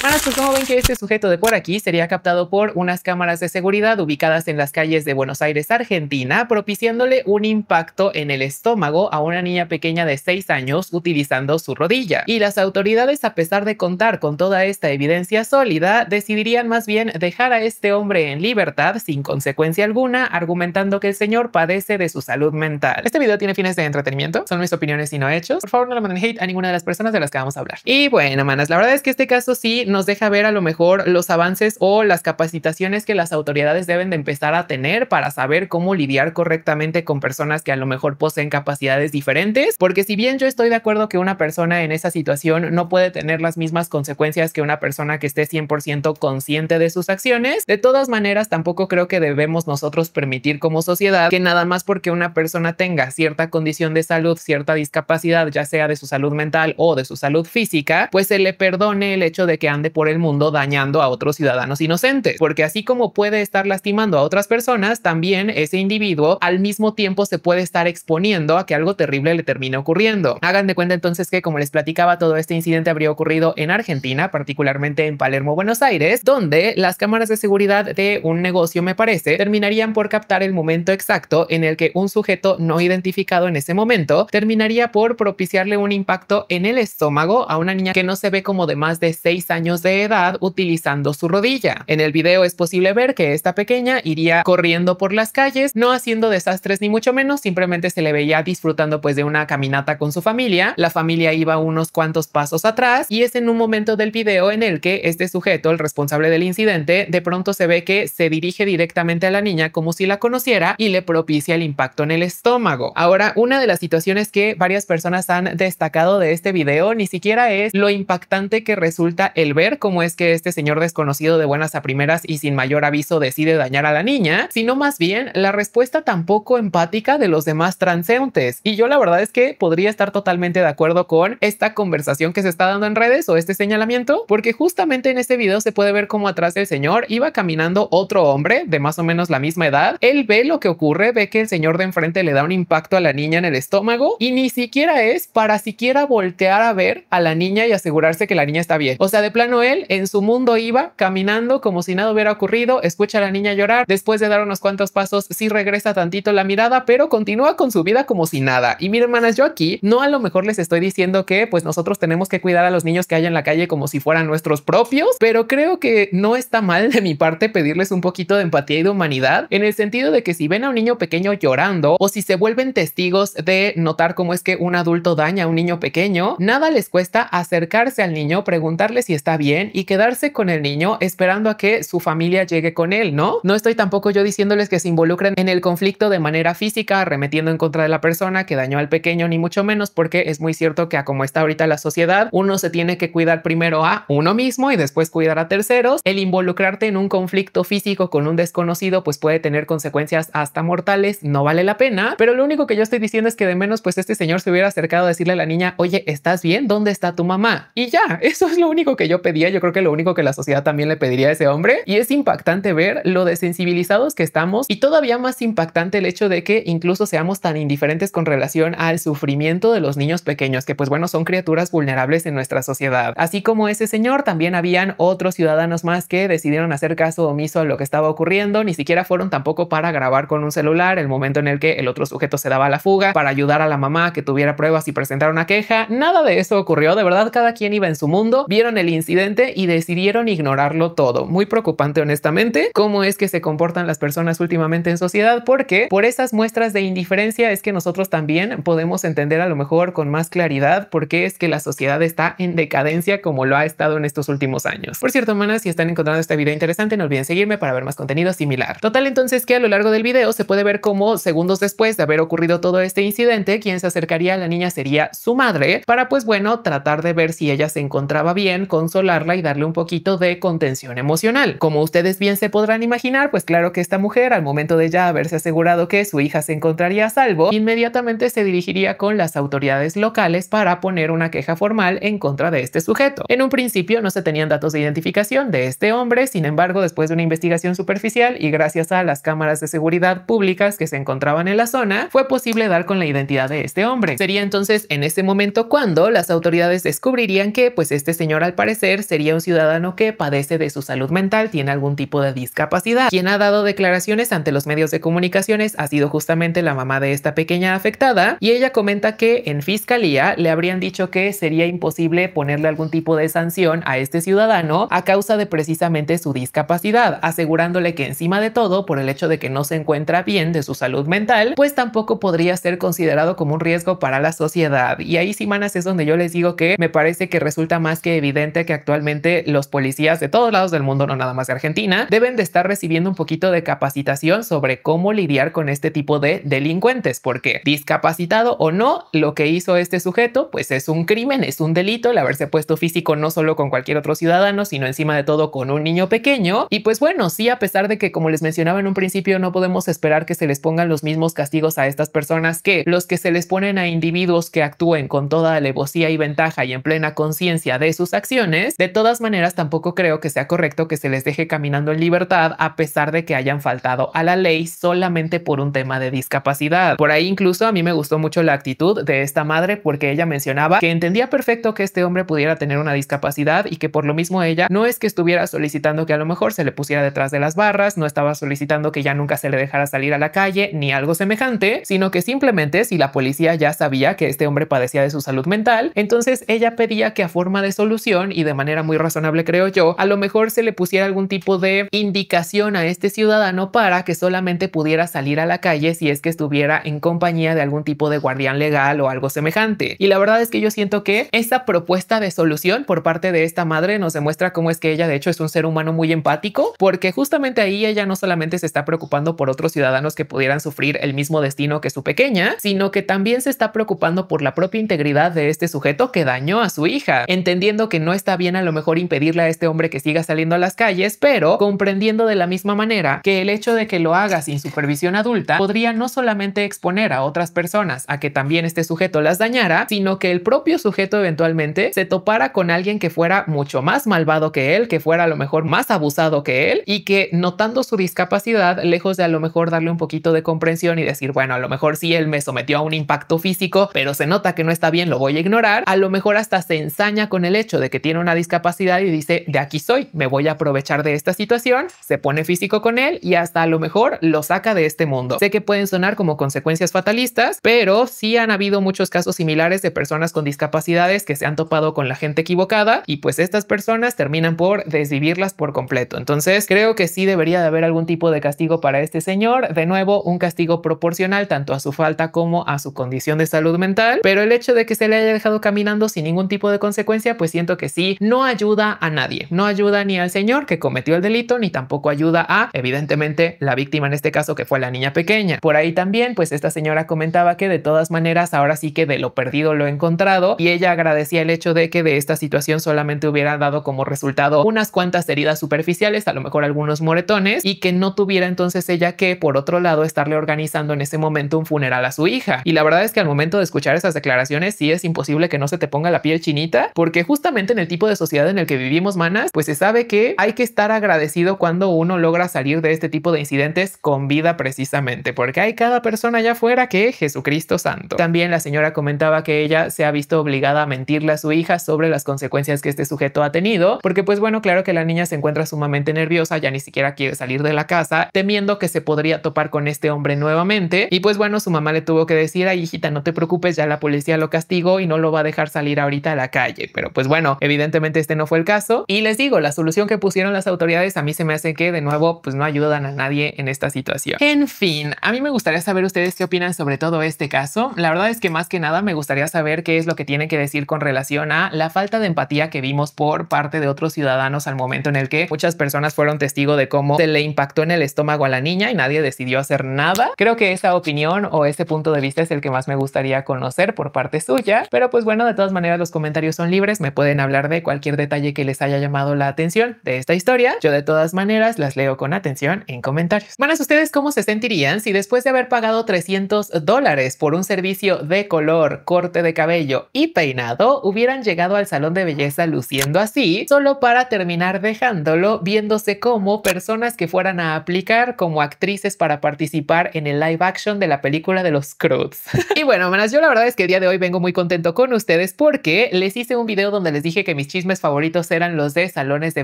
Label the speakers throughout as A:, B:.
A: Bueno, pues como ven que este sujeto de por aquí sería captado por unas cámaras de seguridad ubicadas en las calles de Buenos Aires, Argentina, propiciándole un impacto en el estómago a una niña pequeña de 6 años utilizando su rodilla. Y las autoridades, a pesar de contar con toda esta evidencia sólida, decidirían más bien dejar a este hombre en libertad sin consecuencia alguna, argumentando que el señor padece de su salud mental. Este video tiene fines de entretenimiento, son mis opiniones y no hechos. Por favor, no le manden hate a ninguna de las personas de las que vamos a hablar. Y bueno, manas, la verdad es que este caso sí nos deja ver a lo mejor los avances o las capacitaciones que las autoridades deben de empezar a tener para saber cómo lidiar correctamente con personas que a lo mejor poseen capacidades diferentes, porque si bien yo estoy de acuerdo que una persona en esa situación no puede tener las mismas consecuencias que una persona que esté 100% consciente de sus acciones, de todas maneras tampoco creo que debemos nosotros permitir como sociedad que nada más porque una persona tenga cierta condición de salud, cierta discapacidad, ya sea de su salud mental o de su salud física, pues se le perdone el hecho de que ande por el mundo dañando a otros ciudadanos inocentes, porque así como puede estar lastimando a otras personas, también ese individuo al mismo tiempo se puede estar exponiendo a que algo terrible le termine ocurriendo. Hagan de cuenta entonces que, como les platicaba, todo este incidente habría ocurrido en Argentina, particularmente en Palermo, Buenos Aires, donde las cámaras de seguridad de un negocio, me parece, terminarían por captar el momento exacto en el que un sujeto no identificado en ese momento terminaría por propiciarle un impacto en el estómago a una niña que no se ve como de más de 6 años de edad utilizando su rodilla. En el video es posible ver que esta pequeña iría corriendo por las calles, no haciendo desastres ni mucho menos, simplemente se le veía disfrutando pues de una caminata con su familia. La familia iba unos cuantos pasos atrás y es en un momento del video en el que este sujeto, el responsable del incidente, de pronto se ve que se dirige directamente a la niña como si la conociera y le propicia el impacto en el estómago. Ahora, una de las situaciones que varias personas han destacado de este video ni siquiera es lo impactante que resulta el ver cómo es que este señor desconocido de buenas a primeras y sin mayor aviso decide dañar a la niña, sino más bien la respuesta tan poco empática de los demás transeúntes. Y yo la verdad es que podría estar totalmente de acuerdo con esta conversación que se está dando en redes o este señalamiento, porque justamente en este video se puede ver cómo atrás del señor iba caminando otro hombre de más o menos la misma edad. Él ve lo que ocurre, ve que el señor de enfrente le da un impacto a la niña en el estómago y ni siquiera es para siquiera voltear a ver a la niña y asegurarse que la niña está bien. O sea, de plano él en su mundo iba caminando como si nada hubiera ocurrido, escucha a la niña llorar, después de dar unos cuantos pasos sí regresa tantito la mirada, pero continúa con su vida como si nada. Y miren, hermanas, yo aquí no a lo mejor les estoy diciendo que pues nosotros tenemos que cuidar a los niños que hay en la calle como si fueran nuestros propios, pero creo que no está mal de mi parte pedirles un poquito de empatía y de humanidad, en el sentido de que si ven a un niño pequeño llorando o si se vuelven testigos de notar cómo es que un adulto daña a un niño pequeño, nada les cuesta acercarse al niño, preguntarle si está bien y quedarse con el niño esperando a que su familia llegue con él, ¿no? No estoy tampoco yo diciéndoles que se involucren en el conflicto de manera física, arremetiendo en contra de la persona que dañó al pequeño, ni mucho menos, porque es muy cierto que a como está ahorita la sociedad, uno se tiene que cuidar primero a uno mismo y después cuidar a terceros. El involucrarte en un conflicto físico con un desconocido pues puede tener consecuencias hasta mortales, no vale la pena, pero lo único que yo estoy diciendo es que de menos pues este señor se hubiera acercado a decirle a la niña, oye, ¿estás bien? ¿Dónde está tu mamá? Y ya, eso es lo único que yo pedía. Yo creo que lo único que la sociedad también le pediría a ese hombre, y es impactante ver lo desensibilizados que estamos y todavía más impactante el hecho de que incluso seamos tan indiferentes con relación al sufrimiento de los niños pequeños, que pues bueno, son criaturas vulnerables en nuestra sociedad. Así como ese señor, también habían otros ciudadanos más que decidieron hacer caso omiso a lo que estaba ocurriendo, ni siquiera fueron tampoco para grabar con un celular el momento en el que el otro sujeto se daba a la fuga, para ayudar a la mamá que tuviera pruebas y presentar una queja. Nada de eso ocurrió, de verdad, cada quien iba en su mundo, vieron el incidente y decidieron ignorarlo todo. Muy preocupante, honestamente, cómo es que se comportan las personas últimamente en sociedad, porque por esas muestras de indiferencia es que nosotros también podemos entender a lo mejor con más claridad por qué es que la sociedad está en decadencia como lo ha estado en estos últimos años. Por cierto, manas, si están encontrando este video interesante, no olviden seguirme para ver más contenido similar. Total, entonces, que a lo largo del video se puede ver cómo segundos después de haber ocurrido todo este incidente, quien se acercaría a la niña sería su madre para pues bueno, tratar de ver si ella se encontraba bien, consolarla y darle un poquito de contención emocional. Como ustedes bien se podrán imaginar, pues claro que esta mujer, al momento de ya haberse asegurado que su hija se encontraría a salvo, inmediatamente se dirigiría con las autoridades locales para poner una queja formal en contra de este sujeto. En un principio no se tenían datos de identificación de este hombre, sin embargo, después de una investigación superficial y gracias a las cámaras de seguridad públicas que se encontraban en la zona, fue posible dar con la identidad de este hombre. Sería entonces en ese momento cuando las autoridades descubrirían que pues este señor al parecer parecer sería un ciudadano que padece de su salud mental, tiene algún tipo de discapacidad. Quien ha dado declaraciones ante los medios de comunicaciones ha sido justamente la mamá de esta pequeña afectada, y ella comenta que en fiscalía le habrían dicho que sería imposible ponerle algún tipo de sanción a este ciudadano a causa de precisamente su discapacidad, asegurándole que encima de todo, por el hecho de que no se encuentra bien de su salud mental, pues tampoco podría ser considerado como un riesgo para la sociedad. Y ahí sí, manas, es donde yo les digo que me parece que resulta más que evidente que actualmente los policías de todos lados del mundo, no nada más de Argentina, deben de estar recibiendo un poquito de capacitación sobre cómo lidiar con este tipo de delincuentes, porque discapacitado o no, lo que hizo este sujeto pues es un crimen, es un delito el haberse puesto físico no solo con cualquier otro ciudadano, sino encima de todo con un niño pequeño. Y pues bueno, sí, a pesar de que, como les mencionaba en un principio, no podemos esperar que se les pongan los mismos castigos a estas personas que los que se les ponen a individuos que actúen con toda alevosía y ventaja y en plena conciencia de sus acciones, de todas maneras tampoco creo que sea correcto que se les deje caminando en libertad a pesar de que hayan faltado a la ley solamente por un tema de discapacidad. Por ahí incluso a mí me gustó mucho la actitud de esta madre, porque ella mencionaba que entendía perfecto que este hombre pudiera tener una discapacidad y que por lo mismo ella no es que estuviera solicitando que a lo mejor se le pusiera detrás de las barras, no estaba solicitando que ya nunca se le dejara salir a la calle ni algo semejante, sino que simplemente si la policía ya sabía que este hombre padecía de su salud mental, entonces ella pedía que a forma de solución y de manera muy razonable, creo yo, a lo mejor se le pusiera algún tipo de indicación a este ciudadano para que solamente pudiera salir a la calle si es que estuviera en compañía de algún tipo de guardián legal o algo semejante. Y la verdad es que yo siento que esa propuesta de solución por parte de esta madre nos demuestra cómo es que ella de hecho es un ser humano muy empático, porque justamente ahí ella no solamente se está preocupando por otros ciudadanos que pudieran sufrir el mismo destino que su pequeña, sino que también se está preocupando por la propia integridad de este sujeto que dañó a su hija, entendiendo que no está bien a lo mejor impedirle a este hombre que siga saliendo a las calles, pero comprendiendo de la misma manera que el hecho de que lo haga sin supervisión adulta podría no solamente exponer a otras personas a que también este sujeto las dañara, sino que el propio sujeto eventualmente se topara con alguien que fuera mucho más malvado que él, que fuera a lo mejor más abusado que él, y que notando su discapacidad, lejos de a lo mejor darle un poquito de comprensión y decir, bueno, a lo mejor sí él me sometió a un impacto físico, pero se nota que no está bien, lo voy a ignorar, a lo mejor hasta se ensaña con el hecho de que tiene una discapacidad y dice, de aquí soy, me voy a aprovechar de esta situación, se pone físico con él y hasta a lo mejor lo saca de este mundo. Sé que pueden sonar como consecuencias fatalistas, pero sí han habido muchos casos similares de personas con discapacidades que se han topado con la gente equivocada y pues estas personas terminan por desvivirlas por completo. Entonces creo que sí debería de haber algún tipo de castigo para este señor. De nuevo, un castigo proporcional tanto a su falta como a su condición de salud mental, pero el hecho de que se le haya dejado caminando sin ningún tipo de consecuencia, pues siento que sí, no ayuda a nadie. No ayuda ni al señor que cometió el delito, ni tampoco ayuda a, evidentemente, la víctima en este caso, que fue la niña pequeña. Por ahí también, pues esta señora comentaba que de todas maneras, ahora sí que de lo perdido lo encontrado, y ella agradecía el hecho de que de esta situación solamente hubiera dado como resultado unas cuantas heridas superficiales, a lo mejor algunos moretones, y que no tuviera entonces ella que, por otro lado, estarle organizando en ese momento un funeral a su hija. Y la verdad es que al momento de escuchar esas declaraciones sí es imposible que no se te ponga la piel chinita, porque justamente en el tipo de sociedad en el que vivimos, manas, pues se sabe que hay que estar agradecido cuando uno logra salir de este tipo de incidentes con vida, precisamente porque hay cada persona allá afuera que Jesucristo santo. También la señora comentaba que ella se ha visto obligada a mentirle a su hija sobre las consecuencias que este sujeto ha tenido, porque pues bueno, claro que la niña se encuentra sumamente nerviosa, ya ni siquiera quiere salir de la casa, temiendo que se podría topar con este hombre nuevamente. Y pues bueno, su mamá le tuvo que decir, ay hijita, no te preocupes, ya la policía lo castigó y no lo va a dejar salir ahorita a la calle. Pero pues bueno, evidentemente este no fue el caso. Y les digo, la solución que pusieron las autoridades a mí se me hace que de nuevo pues no ayudan a nadie en esta situación. En fin, a mí me gustaría saber ustedes qué opinan sobre todo este caso. La verdad es que más que nada me gustaría saber qué es lo que tienen que decir con relación a la falta de empatía que vimos por parte de otros ciudadanos al momento en el que muchas personas fueron testigo de cómo se le impactó en el estómago a la niña y nadie decidió hacer nada. Creo que esa opinión o ese punto de vista es el que más me gustaría conocer por parte suya, pero pues bueno, de todas maneras los comentarios son libres, me pueden hablar de cualquier detalle que les haya llamado la atención de esta historia. Yo de todas maneras las leo con atención en comentarios. Manas, ¿ustedes cómo se sentirían si después de haber pagado $300 por un servicio de color, corte de cabello y peinado hubieran llegado al salón de belleza luciendo así, solo para terminar dejándolo viéndose como personas que fueran a aplicar como actrices para participar en el live action de la película de los Scrooge? Y bueno, manas, yo la verdad es que el día de hoy vengo muy contento con ustedes porque les hice un video donde les dije que mis chistes chismes favoritos eran los de salones de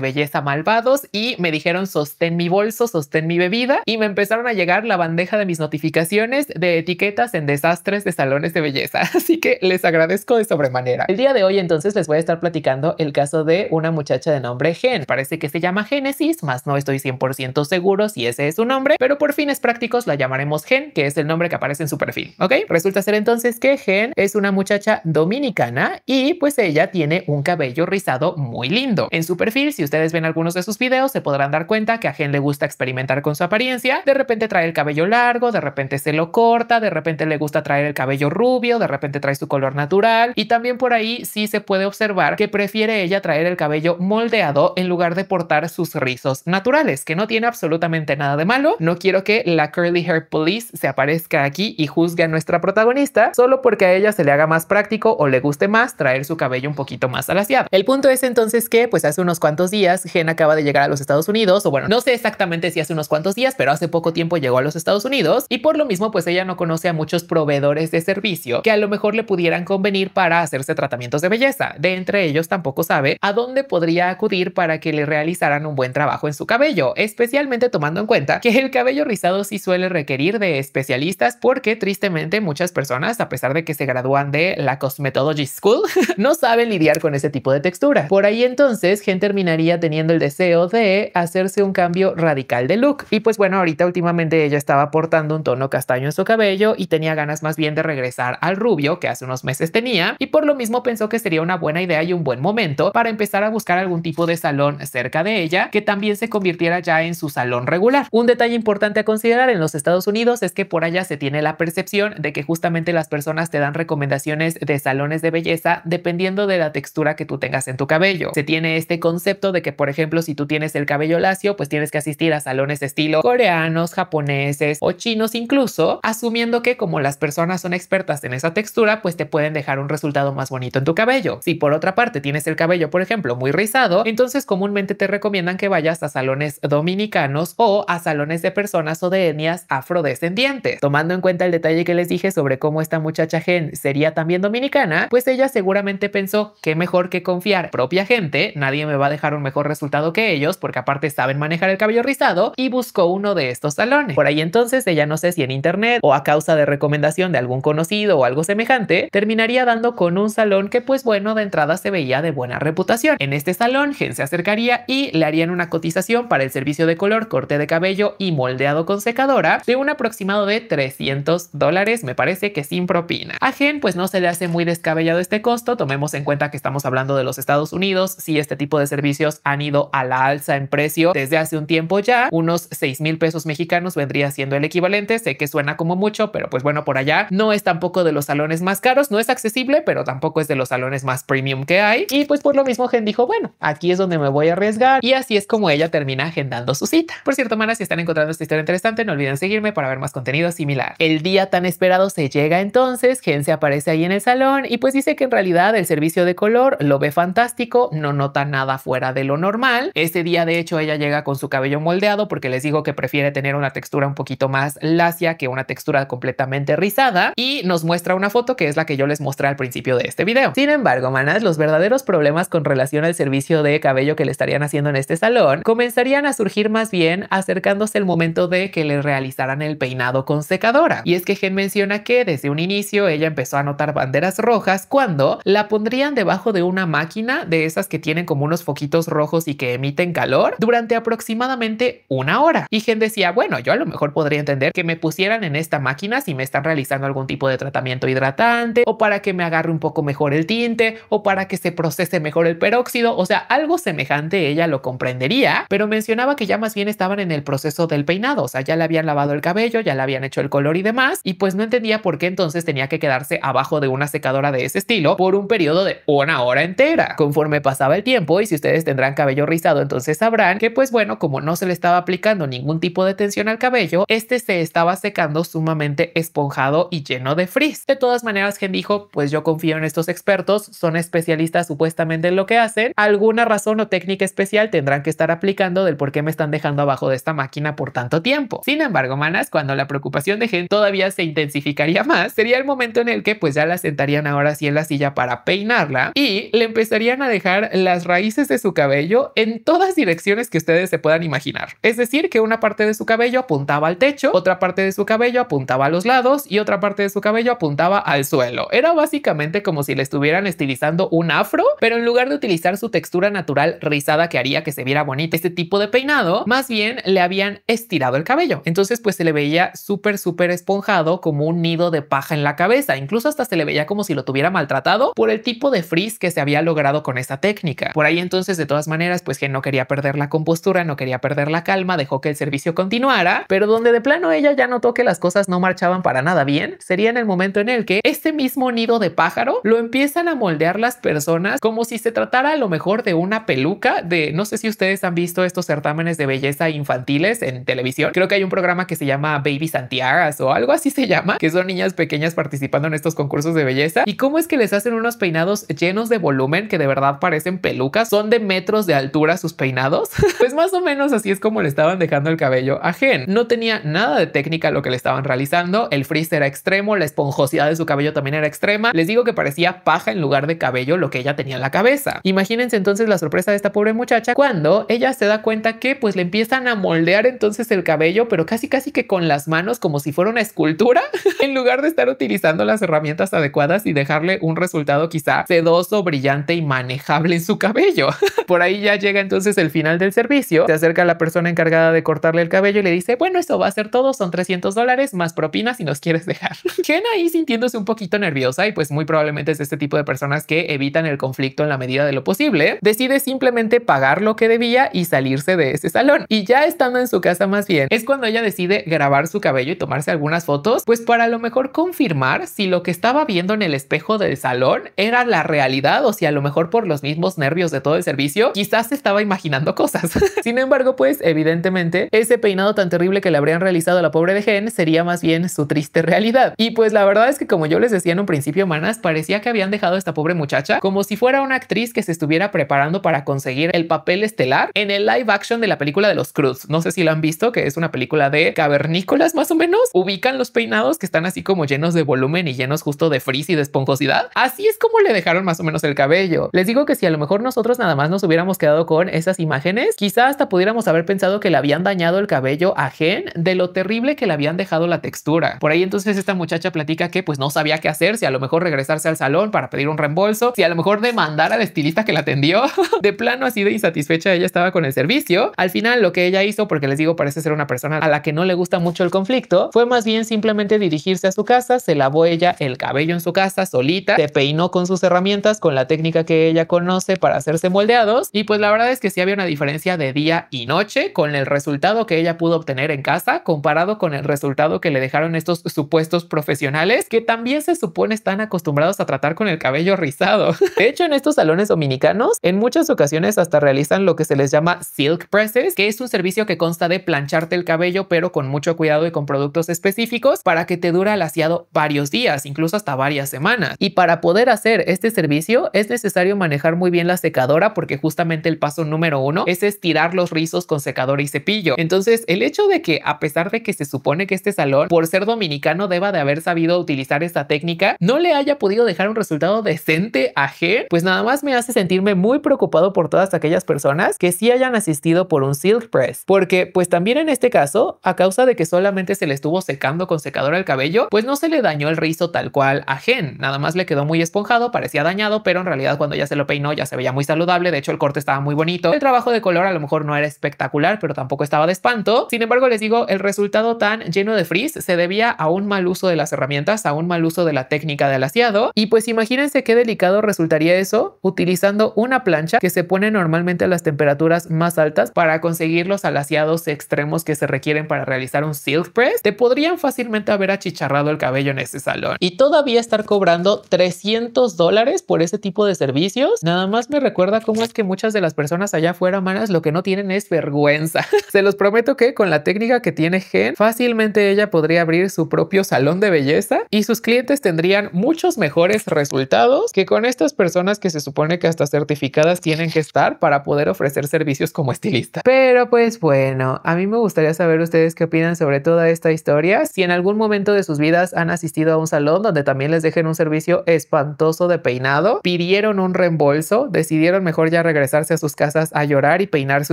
A: belleza malvados y me dijeron sostén mi bolso, sostén mi bebida y me empezaron a llegar la bandeja de mis notificaciones de etiquetas en desastres de salones de belleza. Así que les agradezco de sobremanera. El día de hoy entonces les voy a estar platicando el caso de una muchacha de nombre Gen. Parece que se llama Génesis, más no estoy 100% seguro si ese es su nombre, pero por fines prácticos la llamaremos Gen, que es el nombre que aparece en su perfil, ¿ok? Resulta ser entonces que Gen es una muchacha dominicana y pues ella tiene un cabello rizado muy lindo. En su perfil, si ustedes ven algunos de sus videos, se podrán dar cuenta que a Gen le gusta experimentar con su apariencia. De repente trae el cabello largo, de repente se lo corta, de repente le gusta traer el cabello rubio, de repente trae su color natural y también por ahí sí se puede observar que prefiere ella traer el cabello moldeado en lugar de portar sus rizos naturales, que no tiene absolutamente nada de malo. No quiero que la Curly Hair Police se aparezca aquí y juzgue a nuestra protagonista solo porque a ella se le haga más práctico o le guste más traer su cabello un poquito más alaciado. El punto es entonces que pues hace unos cuantos días Gen acaba de llegar a los Estados Unidos, o bueno, no sé exactamente si hace unos cuantos días, pero hace poco tiempo llegó a los Estados Unidos y por lo mismo pues ella no conoce a muchos proveedores de servicio que a lo mejor le pudieran convenir para hacerse tratamientos de belleza. De entre ellos tampoco sabe a dónde podría acudir para que le realizaran un buen trabajo en su cabello, especialmente tomando en cuenta que el cabello rizado sí suele requerir de especialistas porque tristemente muchas personas, a pesar de que se gradúan de la Cosmetology School, no saben lidiar con ese tipo de textura. Por ahí entonces Gen terminaría teniendo el deseo de hacerse un cambio radical de look y pues bueno, ahorita últimamente ella estaba portando un tono castaño en su cabello y tenía ganas más bien de regresar al rubio que hace unos meses tenía y por lo mismo pensó que sería una buena idea y un buen momento para empezar a buscar algún tipo de salón cerca de ella que también se convirtiera ya en su salón regular. Un detalle importante a considerar en los Estados Unidos es que por allá se tiene la percepción de que justamente las personas te dan recomendaciones de salones de belleza dependiendo de la textura que tú tengas en tu cabello. Se tiene este concepto de que, por ejemplo, si tú tienes el cabello lacio, pues tienes que asistir a salones estilo coreanos, japoneses o chinos incluso, asumiendo que como las personas son expertas en esa textura, pues te pueden dejar un resultado más bonito en tu cabello. Si por otra parte tienes el cabello, por ejemplo, muy rizado, entonces comúnmente te recomiendan que vayas a salones dominicanos o a salones de personas o de etnias afrodescendientes. Tomando en cuenta el detalle que les dije sobre cómo esta muchacha Gen sería también dominicana, pues ella seguramente pensó que mejor que confiar propia gente, nadie me va a dejar un mejor resultado que ellos porque aparte saben manejar el cabello rizado, y buscó uno de estos salones. Por ahí entonces ella, no sé si en internet o a causa de recomendación de algún conocido o algo semejante, terminaría dando con un salón que pues bueno, de entrada se veía de buena reputación. En este salón Gen se acercaría y le harían una cotización para el servicio de color, corte de cabello y moldeado con secadora de un aproximado de $300, me parece que sin propina. A Gen pues no se le hace muy descabellado este costo, tomemos en cuenta que estamos hablando de los Estados Unidos, si este tipo de servicios han ido a la alza en precio desde hace un tiempo ya, unos 6,000 pesos mexicanos vendría siendo el equivalente. Sé que suena como mucho, pero pues bueno, por allá no es tampoco de los salones más caros, no es accesible, pero tampoco es de los salones más premium que hay. Y pues por lo mismo Gen dijo, bueno, aquí es donde me voy a arriesgar, y así es como ella termina agendando su cita. Por cierto, manas, si están encontrando esta historia interesante, no olviden seguirme para ver más contenido similar. El día tan esperado se llega entonces, Gen se aparece ahí en el salón y pues dice que en realidad el servicio de color lo ve fantástico, no nota nada fuera de lo normal. Ese día de hecho ella llega con su cabello moldeado porque les digo que prefiere tener una textura un poquito más lacia que una textura completamente rizada, y nos muestra una foto que es la que yo les mostré al principio de este video. Sin embargo, manas, los verdaderos problemas con relación al servicio de cabello que le estarían haciendo en este salón comenzarían a surgir más bien acercándose el momento de que le realizaran el peinado con secadora. Y es que Gen menciona que desde un inicio ella empezó a notar banderas rojas cuando la pondrían debajo de una máquina de esas que tienen como unos foquitos rojos y que emiten calor durante aproximadamente una hora. Y Gen decía, bueno, yo a lo mejor podría entender que me pusieran en esta máquina si me están realizando algún tipo de tratamiento hidratante o para que me agarre un poco mejor el tinte o para que se procese mejor el peróxido, o sea, algo semejante ella lo comprendería, pero mencionaba que ya más bien estaban en el proceso del peinado, o sea, ya le habían lavado el cabello, ya le habían hecho el color y demás, y pues no entendía por qué entonces tenía que quedarse abajo de una secadora de ese estilo por un periodo de una hora entera. Conforme pasaba el tiempo, y si ustedes tendrán cabello rizado, entonces sabrán que pues bueno, como no se le estaba aplicando ningún tipo de tensión al cabello, este se estaba secando sumamente esponjado y lleno de frizz. De todas maneras, Gen dijo, pues yo confío en estos expertos, son especialistas supuestamente en lo que hacen, alguna razón o técnica especial tendrán que estar aplicando del por qué me están dejando abajo de esta máquina por tanto tiempo. Sin embargo, manas, cuando la preocupación de Gen todavía se intensificaría más, sería el momento en el que pues ya la sentarían ahora sí en la silla para peinarla y le empezaría volvían a dejar las raíces de su cabello en todas direcciones que ustedes se puedan imaginar. Es decir, que una parte de su cabello apuntaba al techo, otra parte de su cabello apuntaba a los lados y otra parte de su cabello apuntaba al suelo. Era básicamente como si le estuvieran estilizando un afro, pero en lugar de utilizar su textura natural rizada que haría que se viera bonito este tipo de peinado, más bien le habían estirado el cabello. Entonces pues se le veía súper esponjado, como un nido de paja en la cabeza. Incluso hasta se le veía como si lo tuviera maltratado por el tipo de frizz que se había logrado con esta técnica. Por ahí entonces, de todas maneras, pues que no quería perder la compostura, no quería perder la calma, dejó que el servicio continuara, pero donde de plano ella ya notó que las cosas no marchaban para nada bien, sería en el momento en el que este mismo nido de pájaro lo empiezan a moldear las personas como si se tratara a lo mejor de una peluca de, no sé si ustedes han visto estos certámenes de belleza infantiles en televisión. Creo que hay un programa que se llama Baby Santiagas o algo así se llama, que son niñas pequeñas participando en estos concursos de belleza. Y cómo es que les hacen unos peinados llenos de volumen que de verdad parecen pelucas, son de metros de altura sus peinados. Pues más o menos así es como le estaban dejando el cabello a Jen. No tenía nada de técnica lo que le estaban realizando, el frizz era extremo, la esponjosidad de su cabello también era extrema. Les digo que parecía paja en lugar de cabello lo que ella tenía en la cabeza. Imagínense entonces la sorpresa de esta pobre muchacha cuando ella se da cuenta que pues le empiezan a moldear entonces el cabello, pero casi que con las manos como si fuera una escultura en lugar de estar utilizando las herramientas adecuadas y dejarle un resultado quizá sedoso, brillante y manejable en su cabello. Por ahí ya llega entonces el final del servicio, se acerca a la persona encargada de cortarle el cabello y le dice, bueno, eso va a ser todo, son $300 más propina si nos quieres dejar. Jen ahí sintiéndose un poquito nerviosa y pues muy probablemente es este tipo de personas que evitan el conflicto en la medida de lo posible, decide simplemente pagar lo que debía y salirse de ese salón. Y ya estando en su casa más bien, es cuando ella decide grabar su cabello y tomarse algunas fotos, pues para a lo mejor confirmar si lo que estaba viendo en el espejo del salón era la realidad o si a lo mejor por los mismos nervios de todo el servicio quizás se estaba imaginando cosas. Sin embargo, pues evidentemente ese peinado tan terrible que le habrían realizado a la pobre de Jen sería más bien su triste realidad. Y pues la verdad es que, como yo les decía en un principio, manas, parecía que habían dejado a esta pobre muchacha como si fuera una actriz que se estuviera preparando para conseguir el papel estelar en el live action de la película de los Cruz. No sé si lo han visto, que es una película de cavernícolas más o menos. Ubican los peinados que están así como llenos de volumen y llenos justo de frizz y de esponjosidad. Así es como le dejaron más o menos el cabello. Les digo que si a lo mejor nosotros nada más nos hubiéramos quedado con esas imágenes, quizá hasta pudiéramos haber pensado que le habían dañado el cabello a Jen de lo terrible que le habían dejado la textura. Por ahí entonces esta muchacha platica que pues no sabía qué hacer, si a lo mejor regresarse al salón para pedir un reembolso, si a lo mejor demandar al estilista que la atendió. De plano así de insatisfecha ella estaba con el servicio. Al final lo que ella hizo, porque les digo parece ser una persona a la que no le gusta mucho el conflicto, fue más bien simplemente dirigirse a su casa, se lavó ella el cabello en su casa solita, se peinó con sus herramientas, con la técnica que ella conoce para hacerse moldeados, y pues la verdad es que sí había una diferencia de día y noche con el resultado que ella pudo obtener en casa comparado con el resultado que le dejaron estos supuestos profesionales que también se supone están acostumbrados a tratar con el cabello rizado. De hecho, en estos salones dominicanos en muchas ocasiones hasta realizan lo que se les llama silk presses, que es un servicio que consta de plancharte el cabello pero con mucho cuidado y con productos específicos para que te dure el aseado varios días, incluso hasta varias semanas. Y para poder hacer este servicio es necesario manejar muy bien la secadora, porque justamente el paso número 1 es estirar los rizos con secadora y cepillo. Entonces el hecho de que, a pesar de que se supone que este salón por ser dominicano deba de haber sabido utilizar esta técnica, no le haya podido dejar un resultado decente a Jen, pues nada más me hace sentirme muy preocupado por todas aquellas personas que sí hayan asistido por un silk press, porque pues también en este caso, a causa de que solamente se le estuvo secando con secadora el cabello, pues no se le dañó el rizo tal cual a Jen, nada más le quedó muy esponjado, parecía dañado, pero en realidad cuando ya se lo peinó ya se veía muy saludable. De hecho el corte estaba muy bonito, el trabajo de color a lo mejor no era espectacular, pero tampoco estaba de espanto. Sin embargo, les digo, el resultado tan lleno de frizz se debía a un mal uso de las herramientas, a un mal uso de la técnica del aseado. Y pues imagínense qué delicado resultaría eso utilizando una plancha que se pone normalmente a las temperaturas más altas para conseguir los alaciados extremos que se requieren para realizar un silk press. Te podrían fácilmente haber achicharrado el cabello en ese salón y todavía estar cobrando $300 por ese tipo de servicios. Nada más me recuerda cómo es que muchas de las personas allá afuera, manas, lo que no tienen es vergüenza. Se los prometo que con la técnica que tiene Jen, fácilmente ella podría abrir su propio salón de belleza y sus clientes tendrían muchos mejores resultados que con estas personas que se supone que hasta certificadas tienen que estar para poder ofrecer servicios como estilista. Pero pues bueno, a mí me gustaría saber ustedes qué opinan sobre toda esta historia. Si en algún momento de sus vidas han asistido a un salón donde también les dejen un servicio espantoso de peinado, pidieron un reembolso, decidieron mejor ya regresarse a sus casas a llorar y peinarse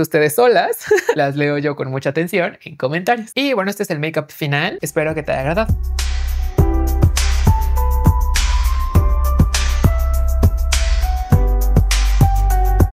A: ustedes solas. Las leo yo con mucha atención en comentarios. Y bueno, este es el make-up final. Espero que te haya agradado.